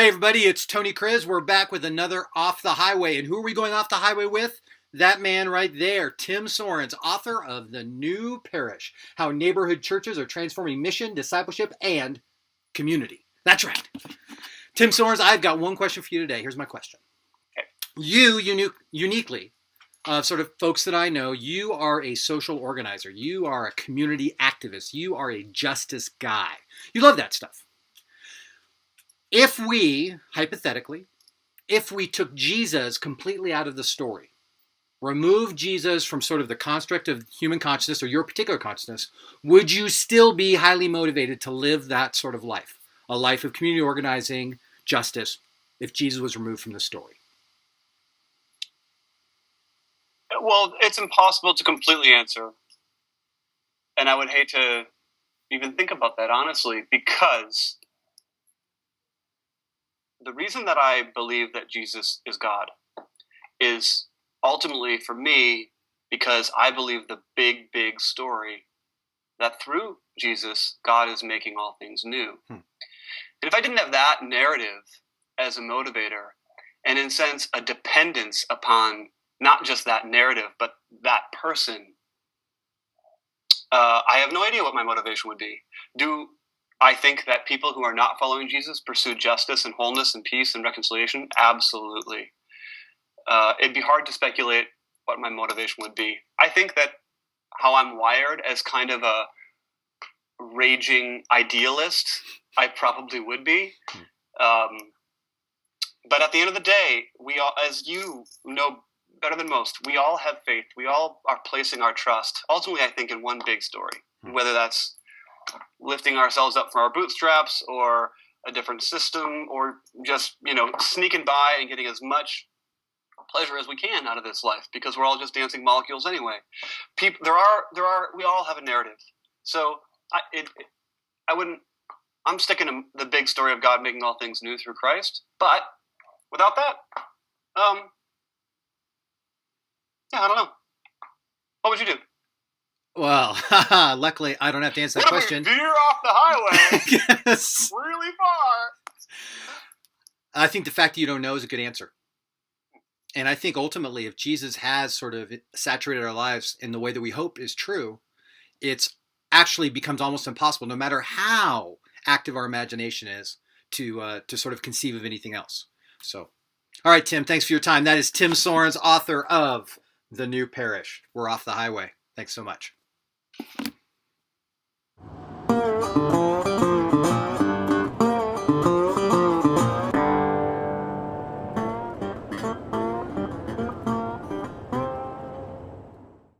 Hey everybody, it's Tony Kriz. We're back with another Off the Highway. And who are we going off the highway with? That man right there, Tim Soerens, author of The New Parish, How Neighborhood Churches Are Transforming Mission, Discipleship, and Community. That's right. Tim Soerens, I've got one question for you today. Here's my question. Okay. You, uniquely, sort of folks that I know, you are a social organizer. You are a community activist. You are a justice guy. You love that stuff. If we, hypothetically, if we took Jesus completely out of the story, remove Jesus from sort of the construct of human consciousness or your particular consciousness, would you still be highly motivated to live that sort of life? A life of community organizing, justice, if Jesus was removed from the story? Well, it's impossible to completely answer. And I would hate to even think about that, honestly, because the reason that I believe that Jesus is God is ultimately, for me, because I believe the big story that through Jesus, God is making all things new. And if I didn't have that narrative as a motivator, and in a sense, a dependence upon not just that narrative, but that person, I have no idea what my motivation would be. Do I think that people who are not following Jesus pursue justice and wholeness and peace and reconciliation? Absolutely. It'd be hard to speculate what my motivation would be. I think that how I'm wired as kind of a raging idealist, I probably would be. But at the end of the day, we all, as you know better than most, we all have faith. We all are placing our trust, ultimately, I think, in one big story, whether that's lifting ourselves up from our bootstraps or a different system or just, sneaking by and getting as much pleasure as we can out of this life because we're all just dancing molecules anyway. We all have a narrative. So I'm sticking to the big story of God making all things new through Christ. But without that, I don't know. What would you do? Well, luckily, I don't have to answer that question. Veer off the highway Yes. really far. I think the fact that you don't know is a good answer. And I think ultimately, if Jesus has sort of saturated our lives in the way that we hope is true, it's actually becomes almost impossible, no matter how active our imagination is, to sort of conceive of anything else. So, all right, Tim, thanks for your time. That is Tim Soerens, author of The New Parish. We're off the highway. Thanks so much.